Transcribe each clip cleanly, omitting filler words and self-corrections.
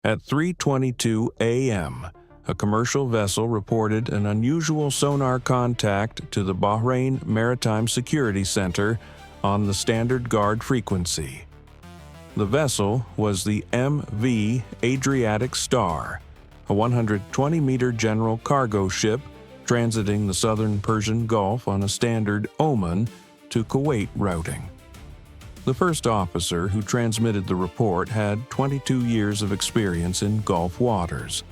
At 3:22 a.m., a commercial vessel reported an unusual sonar contact to the Bahrain Maritime Security Center on the Standard Guard frequency. The vessel was the MV Adriatic Star, a 120-meter general cargo ship transiting the southern Persian Gulf on a standard Oman to Kuwait routing. The first officer who transmitted the report had 22 years of experience in Gulf waters.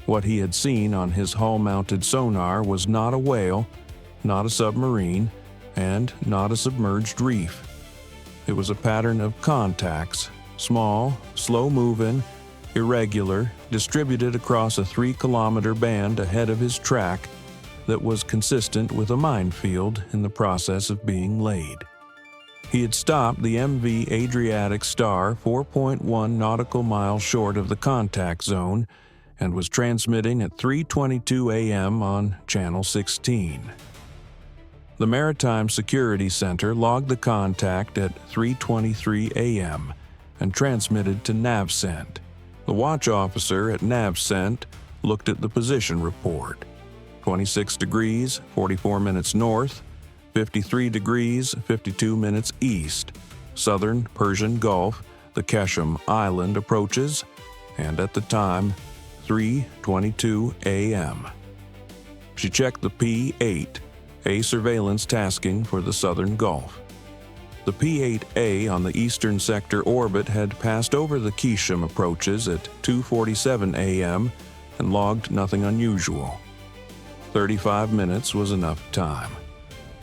What he had seen on his hull-mounted sonar was not a whale, not a submarine, and not a submerged reef. It was a pattern of contacts, small, slow-moving, irregular, distributed across a 3-kilometer band ahead of his track that was consistent with a minefield in the process of being laid. He had stopped the MV Adriatic Star 4.1 nautical miles short of the contact zone and was transmitting at 3:22 a.m. on Channel 16. The Maritime Security Center logged the contact at 3:23 a.m. and transmitted to NavCent. The watch officer at NavCent looked at the position report: 26 degrees, 44 minutes north, 53 degrees, 52 minutes east, southern Persian Gulf, the Keshem Island approaches, and at the time, 3:22 a.m. She checked the P-8, a surveillance tasking for the southern Gulf. The P-8A on the eastern sector orbit had passed over the Keshem approaches at 2:47 a.m. and logged nothing unusual. 35 minutes was enough time.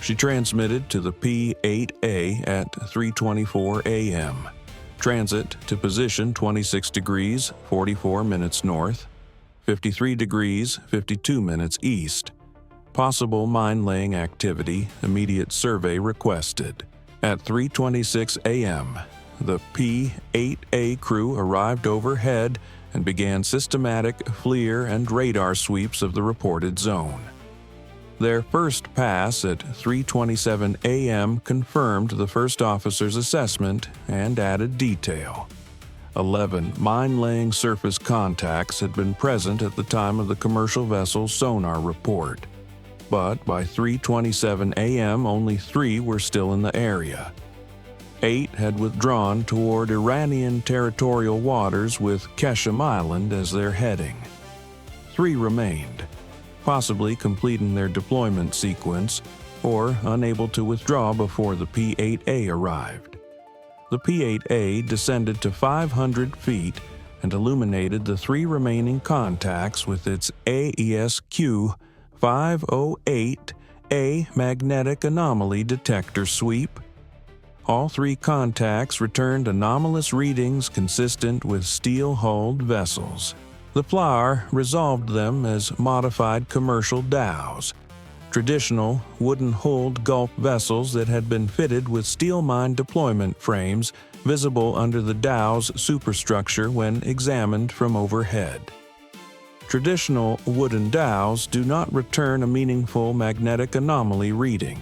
She transmitted to the P-8A at 3:24 a.m. Transit to position 26 degrees, 44 minutes north, 53 degrees, 52 minutes east. Possible mine-laying activity, immediate survey requested. At 3:26 a.m., the P-8A crew arrived overhead and began systematic FLIR and radar sweeps of the reported zone. Their first pass at 3:27 a.m. confirmed the first officer's assessment and added detail. 11 mine-laying surface contacts had been present at the time of the commercial vessel's sonar report, but by 3:27 a.m. only 3 were still in the area. 8 had withdrawn toward Iranian territorial waters with Keshem Island as their heading. 3 remained, possibly completing their deployment sequence or unable to withdraw before the P-8A arrived. The P-8A descended to 500 feet and illuminated the 3 remaining contacts with its AESQ 508A magnetic anomaly detector sweep. All 3 contacts returned anomalous readings consistent with steel-hulled vessels. The FLIR resolved them as modified commercial dhows, traditional wooden-hulled Gulf vessels that had been fitted with steel mine deployment frames visible under the dhows superstructure when examined from overhead. Traditional wooden dhows do not return a meaningful magnetic anomaly reading.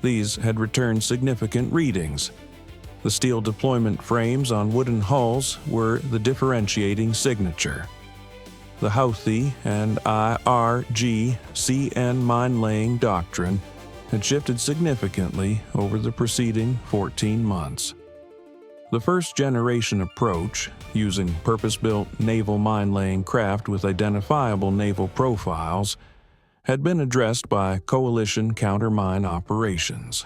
These had returned significant readings. The steel deployment frames on wooden hulls were the differentiating signature. The Houthi and IRGCN mine-laying doctrine had shifted significantly over the preceding 14 months. The first-generation approach, using purpose-built naval mine-laying craft with identifiable naval profiles, had been addressed by coalition countermine operations.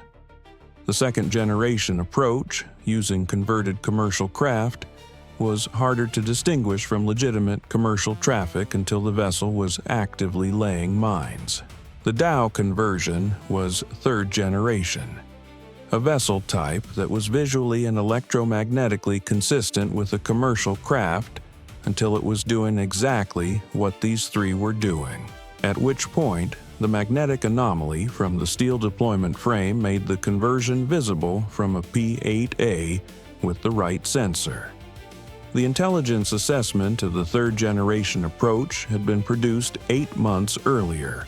The second-generation approach, using converted commercial craft, was harder to distinguish from legitimate commercial traffic until the vessel was actively laying mines. The dhow conversion was third generation, a vessel type that was visually and electromagnetically consistent with a commercial craft until it was doing exactly what these 3 were doing, at which point the magnetic anomaly from the steel deployment frame made the conversion visible from a P-8A with the right sensor. The intelligence assessment of the third-generation approach had been produced 8 months earlier.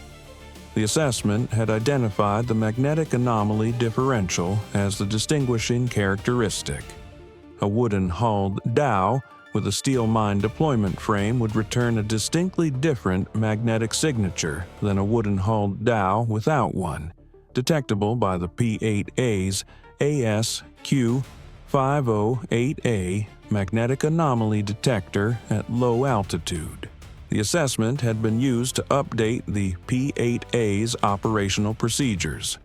The assessment had identified the magnetic anomaly differential as the distinguishing characteristic. A wooden-hulled dhow with a steel mine deployment frame would return a distinctly different magnetic signature than a wooden-hulled dhow without one, detectable by the P-8A's ASQ-508A magnetic anomaly detector at low altitude. The assessment had been used to update the P-8A's operational procedures.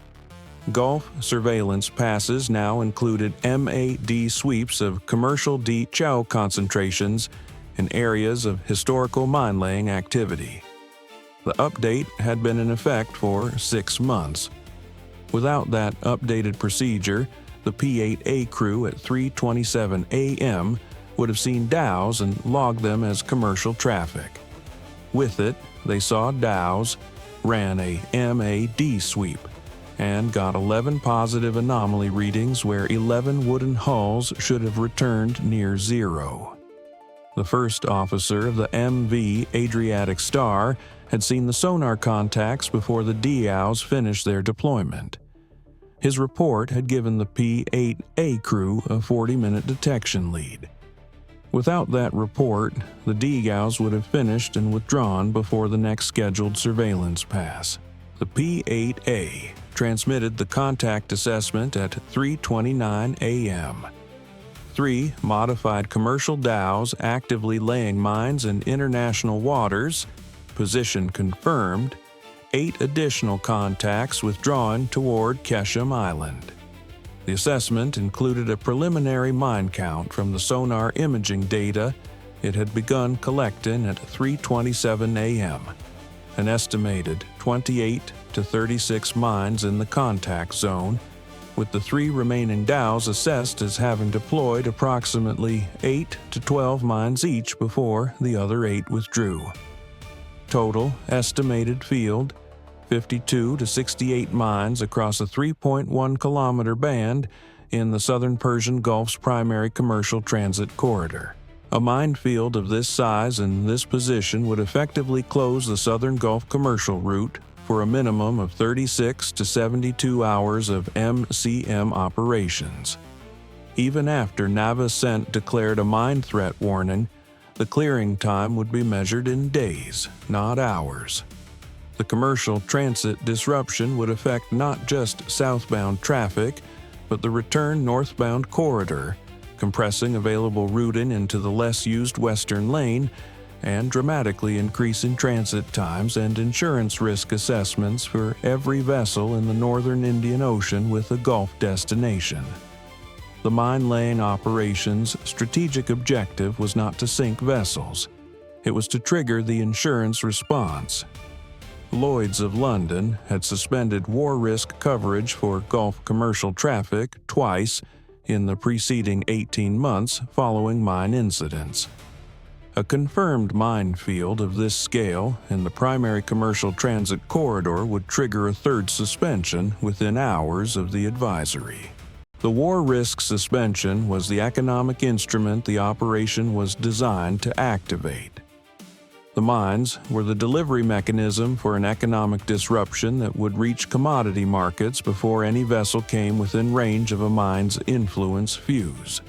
Gulf surveillance passes now included MAD sweeps of commercial dhow concentrations in areas of historical mine-laying activity. The update had been in effect for 6 months. Without that updated procedure, the P-8A crew at 3:27 a.m. would have seen dhows and logged them as commercial traffic. With it, they saw dhows, ran a MAD sweep, and got 11 positive anomaly readings where 11 wooden hulls should have returned near zero. The first officer of the MV Adriatic Star had seen the sonar contacts before the dhows finished their deployment. His report had given the P-8A crew a 40-minute detection lead. Without that report, the dhows would have finished and withdrawn before the next scheduled surveillance pass. The P-8A transmitted the contact assessment at 3:29 a.m. 3 modified commercial dhows actively laying mines in international waters, position confirmed, 8 additional contacts withdrawing toward Kesham Island. The assessment included a preliminary mine count from the sonar imaging data it had begun collecting at 3:27 a.m., an estimated 28 to 36 mines in the contact zone, with the 3 remaining dhows assessed as having deployed approximately 8 to 12 mines each before the other 8 withdrew. Total estimated field, 52 to 68 mines across a 3.1-kilometer band in the southern Persian Gulf's primary commercial transit corridor. A minefield of this size and this position would effectively close the southern Gulf commercial route for a minimum of 36 to 72 hours of MCM operations. Even after Navicent declared a mine threat warning, the clearing time would be measured in days, not hours. The commercial transit disruption would affect not just southbound traffic, but the return northbound corridor, compressing available routing into the less used western lane and dramatically increasing transit times and insurance risk assessments for every vessel in the northern Indian Ocean with a Gulf destination. The mine-laying operation's strategic objective was not to sink vessels. It was to trigger the insurance response. Lloyd's of London had suspended war risk coverage for Gulf commercial traffic twice in the preceding 18 months following mine incidents. A confirmed minefield of this scale in the primary commercial transit corridor would trigger a third suspension within hours of the advisory. The war risk suspension was the economic instrument the operation was designed to activate. The mines were the delivery mechanism for an economic disruption that would reach commodity markets before any vessel came within range of a mine's influence fuse.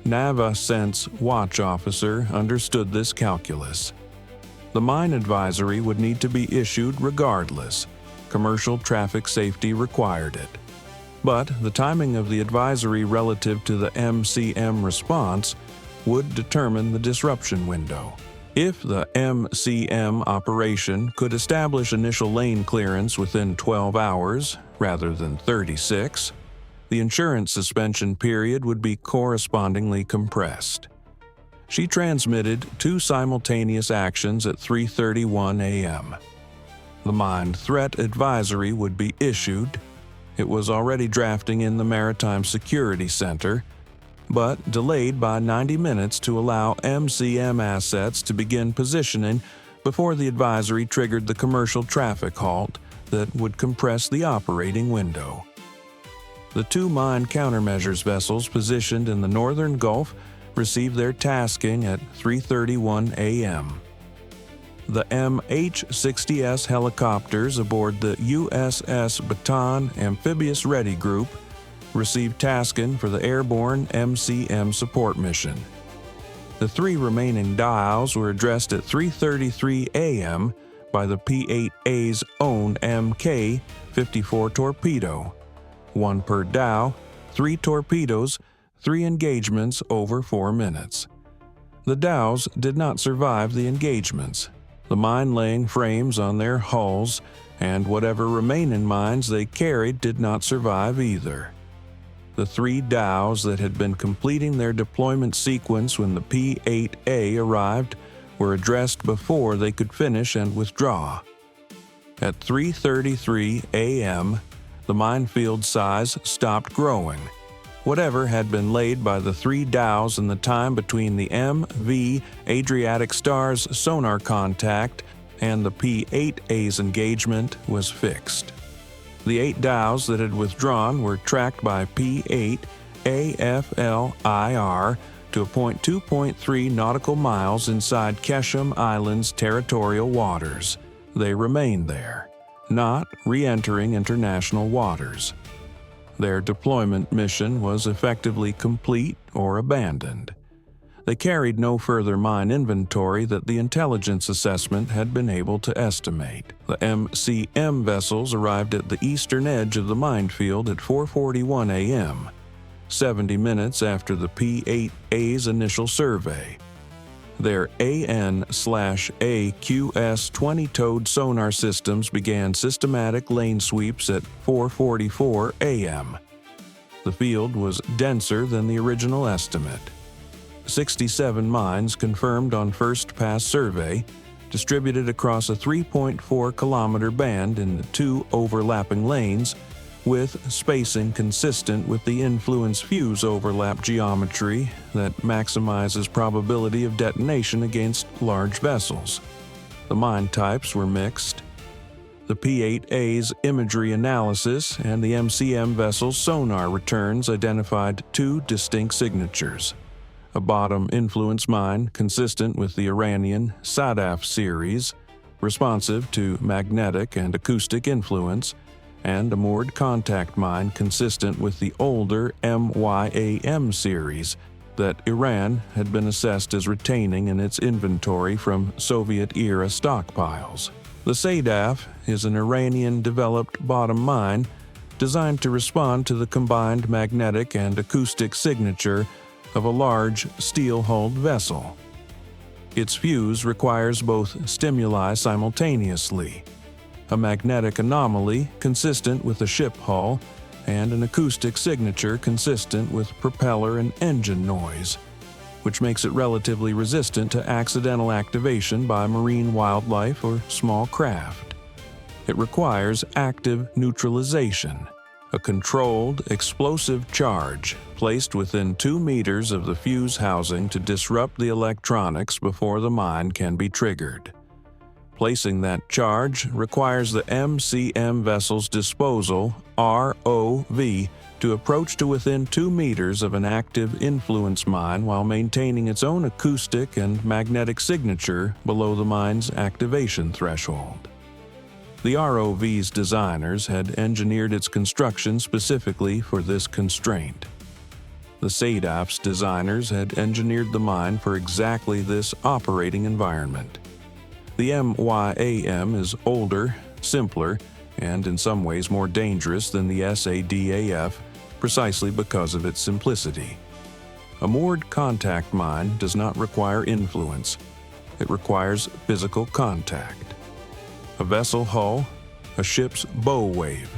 Navicent's watch officer understood this calculus. The mine advisory would need to be issued regardless. Commercial traffic safety required it. But the timing of the advisory relative to the MCM response would determine the disruption window. If the MCM operation could establish initial lane clearance within 12 hours rather than 36, the insurance suspension period would be correspondingly compressed. She transmitted 2 simultaneous actions at 3:31 a.m. The mine threat advisory would be issued. It was already drafting in the Maritime Security Center, but delayed by 90 minutes to allow MCM assets to begin positioning before the advisory triggered the commercial traffic halt that would compress the operating window. The 2 mine countermeasures vessels positioned in the northern Gulf received their tasking at 3:31 a.m. The MH-60S helicopters aboard the USS Baton Amphibious Ready Group received tasking for the airborne MCM support mission. The 3 remaining dhows were addressed at 3:33 a.m. by the P-8A's own Mk-54 torpedo. 1 per dhow, 3 torpedoes, 3 engagements over 4 minutes. The dhows did not survive the engagements. The mine-laying frames on their hulls and whatever remaining mines they carried did not survive either. The 3 dhows that had been completing their deployment sequence when the P-8A arrived were addressed before they could finish and withdraw. At 3:33 a.m., the minefield size stopped growing. Whatever had been laid by the 3 dhows in the time between the MV Adriatic Star's sonar contact and the P-8A's engagement was fixed. The 8 dhows that had withdrawn were tracked by P-8 AFLIR to a point 2.3 nautical miles inside Kesham Island's territorial waters. They remained there, not re-entering international waters. Their deployment mission was effectively complete or abandoned. They carried no further mine inventory that the intelligence assessment had been able to estimate. The MCM vessels arrived at the eastern edge of the minefield at 4:41 a.m., 70 minutes after the P-8A's initial survey. Their AN/AQS 20-towed sonar systems began systematic lane sweeps at 4:44 a.m. The field was denser than the original estimate. 67 mines confirmed on first pass survey, distributed across a 3.4-kilometer band in the 2 overlapping lanes, with spacing consistent with the influence fuse overlap geometry that maximizes probability of detonation against large vessels. The mine types were mixed. The P-8A's imagery analysis and the MCM vessel's sonar returns identified 2 distinct signatures: a bottom influence mine consistent with the Iranian SADAF series, responsive to magnetic and acoustic influence, and a moored contact mine consistent with the older MYAM series that Iran had been assessed as retaining in its inventory from Soviet-era stockpiles. The SADAF is an Iranian-developed bottom mine designed to respond to the combined magnetic and acoustic signature of a large steel-hulled vessel. Its fuse requires both stimuli simultaneously: a magnetic anomaly consistent with a ship hull, and an acoustic signature consistent with propeller and engine noise, which makes it relatively resistant to accidental activation by marine wildlife or small craft. It requires active neutralization, a controlled, explosive charge placed within 2 meters of the fuse housing to disrupt the electronics before the mine can be triggered. Placing that charge requires the MCM vessel's disposal, ROV, to approach to within 2 meters of an active influence mine while maintaining its own acoustic and magnetic signature below the mine's activation threshold. The ROV's designers had engineered its construction specifically for this constraint. The SADAF's designers had engineered the mine for exactly this operating environment. The MYAM is older, simpler, and in some ways more dangerous than the SADAF, precisely because of its simplicity. A moored contact mine does not require influence. It requires physical contact. A vessel hull, a ship's bow wave,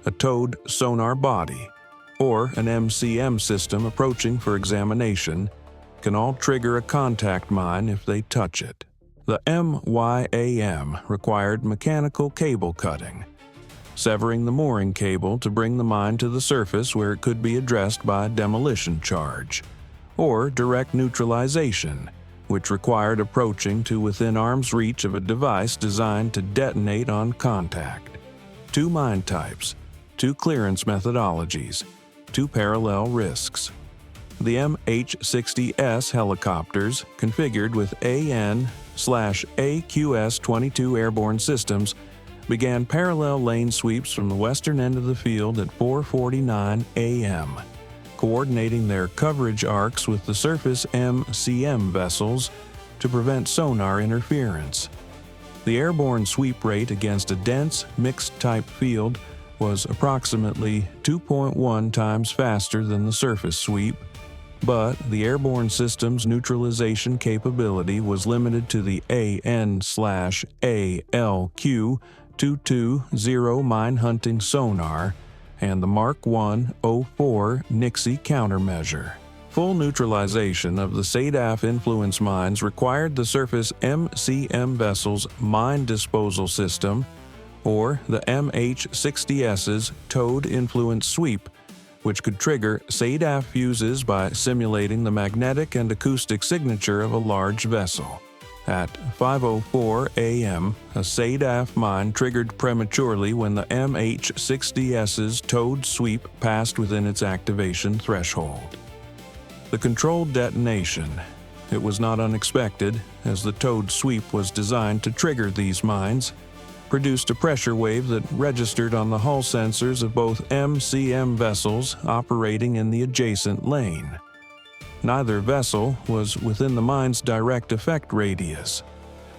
a towed sonar body, or an MCM system approaching for examination can all trigger a contact mine if they touch it. The MYAM required mechanical cable cutting, severing the mooring cable to bring the mine to the surface where it could be addressed by a demolition charge, or direct neutralization, which required approaching to within arm's reach of a device designed to detonate on contact. 2 mine types, 2 clearance methodologies, 2 parallel risks. The MH-60S helicopters, configured with AN/AQS-22 airborne systems, began parallel lane sweeps from the western end of the field at 4:49 a.m. coordinating their coverage arcs with the surface MCM vessels to prevent sonar interference. The airborne sweep rate against a dense, mixed-type field was approximately 2.1 times faster than the surface sweep, but the airborne system's neutralization capability was limited to the AN/ALQ-220 mine hunting sonar and the Mark 104 Nixie countermeasure. Full neutralization of the SADAF influence mines required the surface MCM vessel's mine disposal system, or the MH-60S's towed influence sweep, which could trigger SADAF fuses by simulating the magnetic and acoustic signature of a large vessel. At 5:04 a.m., a SADAF mine triggered prematurely when the MH-60S's towed sweep passed within its activation threshold. The controlled detonation. It was not unexpected, as the towed sweep was designed to trigger these mines, produced a pressure wave that registered on the hull sensors of both MCM vessels operating in the adjacent lane. Neither vessel was within the mine's direct effect radius.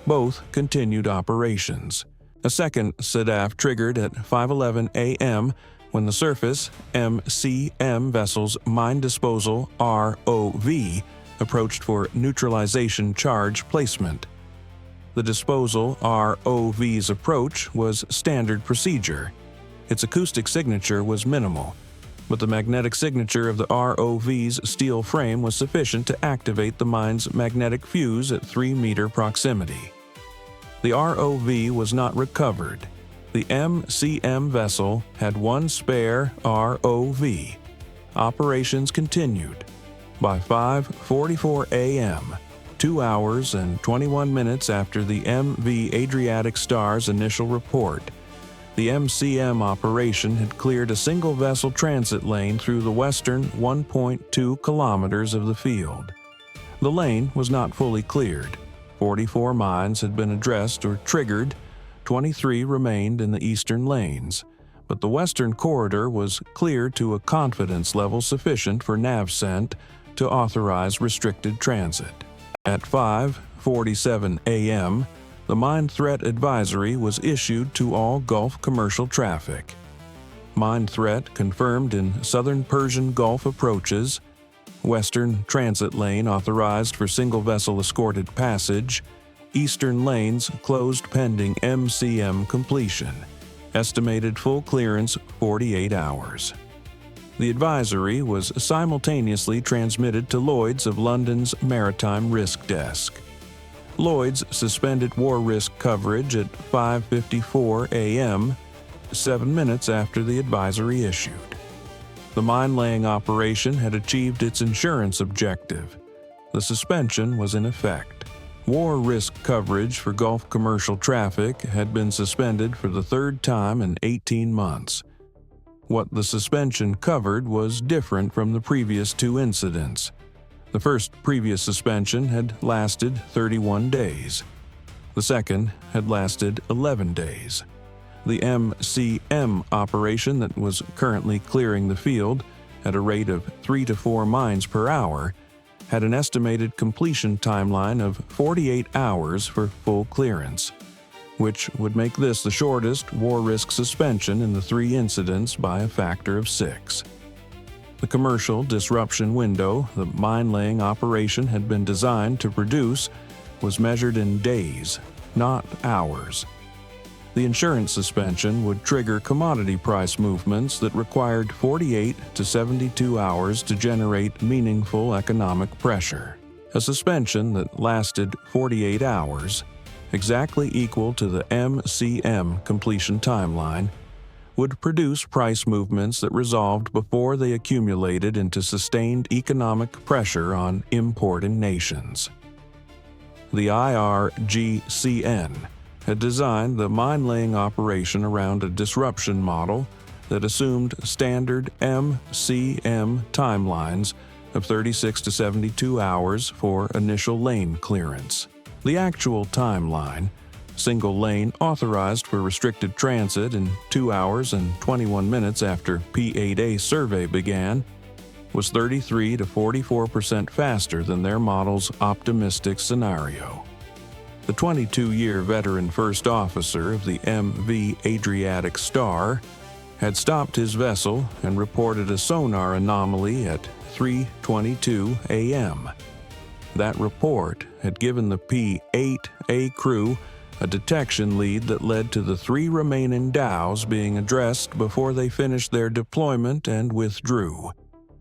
Both continued operations. A second SADAF triggered at 5:11 a.m. when the surface MCM vessel's mine disposal ROV approached for neutralization charge placement. The disposal ROV's approach was standard procedure. Its acoustic signature was minimal, but the magnetic signature of the ROV's steel frame was sufficient to activate the mine's magnetic fuse at 3-meter proximity. The ROV was not recovered. The MCM vessel had one spare ROV. Operations continued. By 5:44 a.m., 2 hours and 21 minutes after the MV Adriatic Star's initial report, the MCM operation had cleared a single-vessel transit lane through the western 1.2 kilometers of the field. The lane was not fully cleared. 44 mines had been addressed or triggered, 23 remained in the eastern lanes, but the western corridor was cleared to a confidence level sufficient for NAVCENT to authorize restricted transit. At 5:47 a.m., the mine threat advisory was issued to all Gulf commercial traffic. Mine threat confirmed in southern Persian Gulf approaches, western transit lane authorized for single-vessel escorted passage, eastern lanes closed pending MCM completion. Estimated full clearance 48 hours. The advisory was simultaneously transmitted to Lloyd's of London's Maritime Risk Desk. Lloyd's suspended war risk coverage at 5:54 a.m., 7 minutes after the advisory issued. The mine-laying operation had achieved its insurance objective. The suspension was in effect. War risk coverage for Gulf commercial traffic had been suspended for the third time in 18 months. What the suspension covered was different from the previous two incidents. The first previous suspension had lasted 31 days. The second had lasted 11 days. The MCM operation that was currently clearing the field at a rate of 3 to 4 mines per hour had an estimated completion timeline of 48 hours for full clearance, which would make this the shortest war risk suspension in the 3 incidents by a factor of 6. The commercial disruption window the mine-laying operation had been designed to produce was measured in days, not hours. The insurance suspension would trigger commodity price movements that required 48 to 72 hours to generate meaningful economic pressure. A suspension that lasted 48 hours, exactly equal to the MCM completion timeline, would produce price movements that resolved before they accumulated into sustained economic pressure on importing nations. The IRGCN had designed the mine-laying operation around a disruption model that assumed standard MCM timelines of 36 to 72 hours for initial lane clearance. The actual timeline, single lane authorized for restricted transit in 2 hours and 21 minutes after P8A survey began, was 33 to 44% faster than their model's optimistic scenario. The 22-year veteran first officer of the MV Adriatic Star had stopped his vessel and reported a sonar anomaly at 3:22 a.m. That report had given the P-8A crew a detection lead that led to the 3 remaining dhows being addressed before they finished their deployment and withdrew,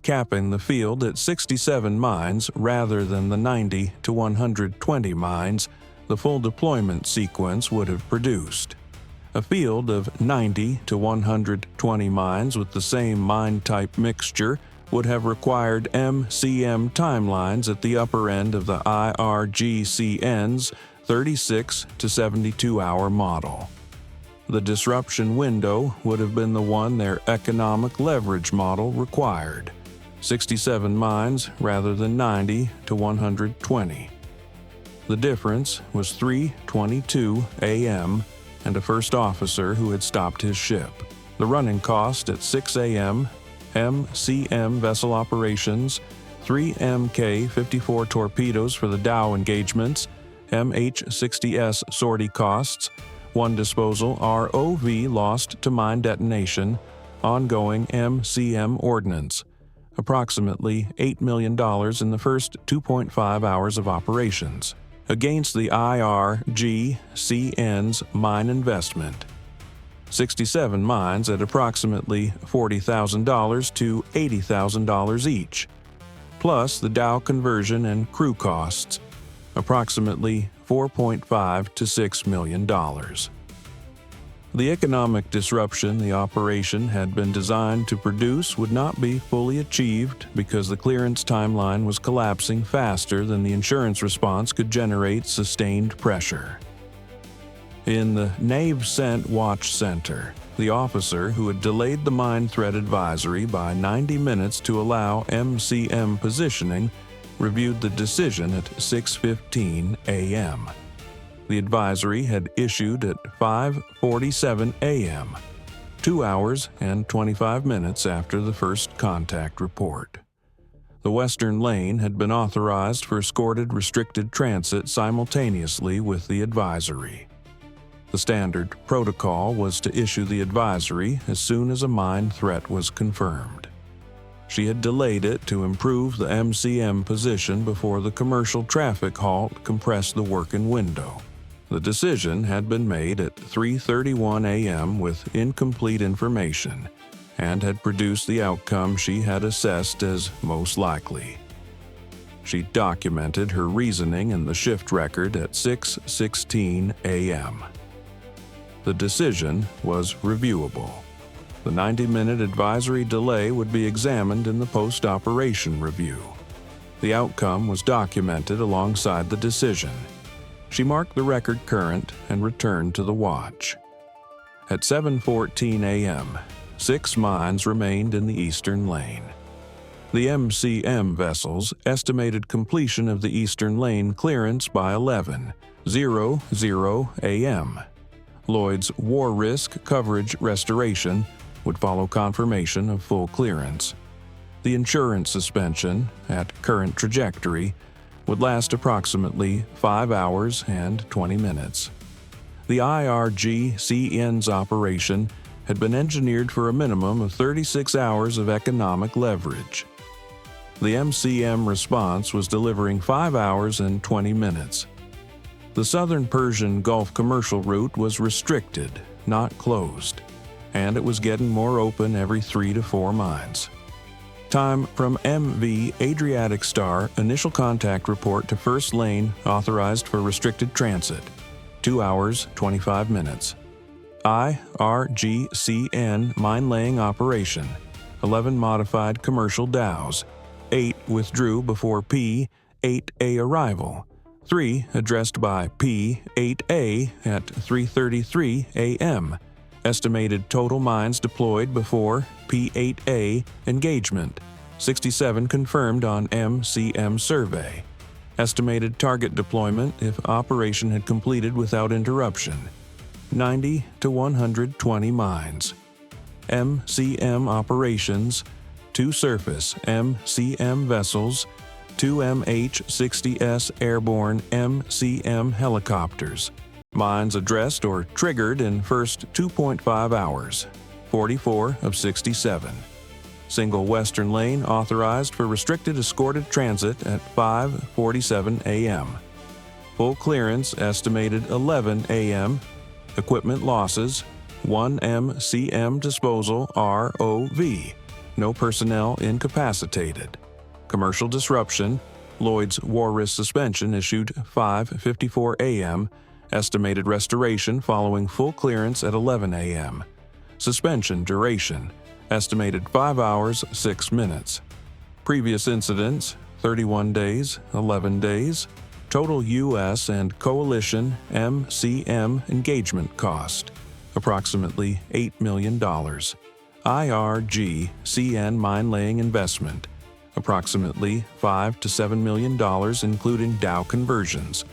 capping the field at 67 mines rather than the 90 to 120 mines the full deployment sequence would have produced. A field of 90 to 120 mines with the same mine type mixture would have required MCM timelines at the upper end of the IRGCN's 36 to 72 hour model. The disruption window would have been the one their economic leverage model required, 67 mines rather than 90 to 120. The difference was 3:22 a.m. and a first officer who had stopped his ship. The running cost at 6 a.m., MCM vessel operations, 3 Mk-54 torpedoes for the dhow engagements, MH-60S sortie costs, 1 disposal ROV lost to mine detonation, ongoing MCM ordnance, approximately $8 million in the first 2.5 hours of operations, against the IRGCN's mine investment. 67 mines at approximately $40,000 to $80,000 each, plus the dhow conversion and crew costs, approximately $4.5 to $6 million. The economic disruption the operation had been designed to produce would not be fully achieved because the clearance timeline was collapsing faster than the insurance response could generate sustained pressure. In the Navcent Watch Center, the officer who had delayed the mine threat advisory by 90 minutes to allow MCM positioning reviewed the decision at 6:15 a.m. The advisory had issued at 5:47 a.m., 2 hours and 25 minutes after the first contact report. The western lane had been authorized for escorted restricted transit simultaneously with the advisory. The standard protocol was to issue the advisory as soon as a mine threat was confirmed. She had delayed it to improve the MCM position before the commercial traffic halt compressed the working window. The decision had been made at 3:31 a.m. with incomplete information and had produced the outcome she had assessed as most likely. She documented her reasoning in the shift record at 6:16 a.m. The decision was reviewable. The 90-minute advisory delay would be examined in the post-operation review. The outcome was documented alongside the decision. She marked the record current and returned to the watch. At 7:14 a.m., 6 mines remained in the eastern lane. The MCM vessels estimated completion of the eastern lane clearance by 11:00 a.m. Lloyd's war risk coverage restoration would follow confirmation of full clearance. The insurance suspension, at current trajectory, would last approximately 5 hours and 20 minutes. The IRGCN's operation had been engineered for a minimum of 36 hours of economic leverage. The MCM response was delivering 5 hours and 20 minutes. The southern Persian Gulf commercial route was restricted, not closed, and it was getting more open every 3 to 4 mines. Time from MV Adriatic Star initial contact report to first lane authorized for restricted transit, 2 hours, 25 minutes. IRGCN mine laying operation, 11 modified commercial dhows, 8 withdrew before P-8A arrival, 3 addressed by P-8A at 3:33 a.m. Estimated total mines deployed before P-8A engagement, 67 confirmed on MCM survey. Estimated target deployment if operation had completed without interruption, 90 to 120 mines. MCM operations, 2 surface MCM vessels, 2 MH-60S airborne MCM helicopters. Mines addressed or triggered in first 2.5 hours, 44 of 67. Single western lane authorized for restricted escorted transit at 5:47 a.m. Full clearance estimated 11 a.m. Equipment losses, 1 MCM disposal ROV. No personnel incapacitated. Commercial disruption, Lloyd's war risk suspension issued 5:54 a.m. Estimated restoration following full clearance at 11 a.m. Suspension duration, estimated 5 hours, 6 minutes. Previous incidents, 31 days, 11 days. Total U.S. and coalition MCM engagement cost, approximately $8 million. IRGCN mine-laying investment, approximately $5 to $7 million including dhow conversions.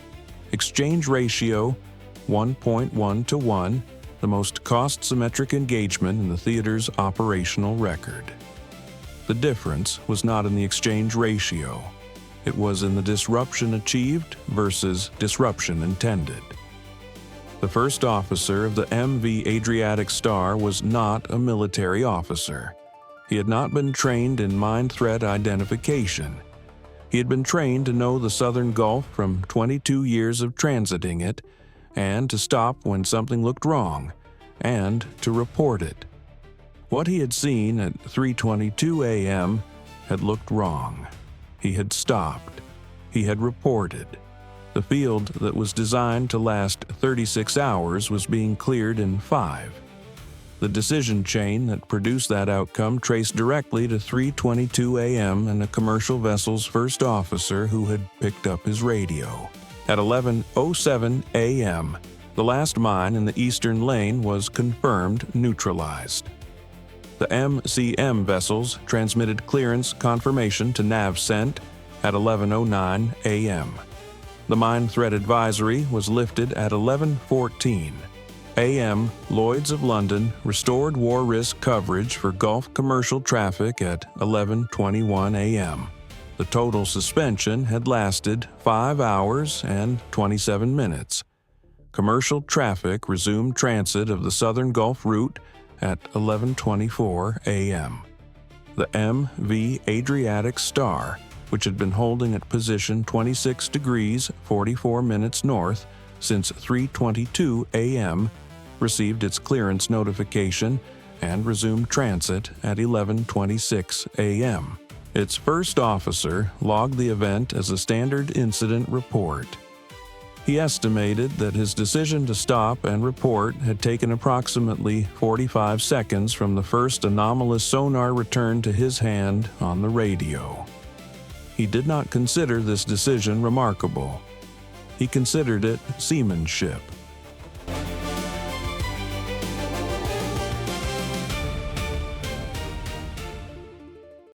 Exchange ratio, 1.1 to 1, the most cost-symmetric engagement in the theater's operational record. The difference was not in the exchange ratio. It was in the disruption achieved versus disruption intended. The first officer of the MV Adriatic Star was not a military officer. He had not been trained in mine threat identification. He had been trained to know the Southern Gulf from 22 years of transiting it, and to stop when something looked wrong, and to report it. What he had seen at 3:22 a.m. had looked wrong. He had stopped. He had reported. The field that was designed to last 36 hours was being cleared in 5. The decision chain that produced that outcome traced directly to 3:22 a.m. and a commercial vessel's first officer who had picked up his radio. At 11:07 a.m., the last mine in the eastern lane was confirmed neutralized. The MCM vessels transmitted clearance confirmation to NavCent at 11:09 a.m. The mine threat advisory was lifted at 11:14 a.m. Lloyd's of London restored war risk coverage for Gulf commercial traffic at 11:21 a.m. The total suspension had lasted 5 hours and 27 minutes. Commercial traffic resumed transit of the Southern Gulf route at 11:24 a.m. The MV Adriatic Star, which had been holding at position 26 degrees 44 minutes north since 3:22 a.m., received its clearance notification and resumed transit at 11:26 a.m. Its first officer logged the event as a standard incident report. He estimated that his decision to stop and report had taken approximately 45 seconds from the first anomalous sonar return to his hand on the radio. He did not consider this decision remarkable. He considered it seamanship.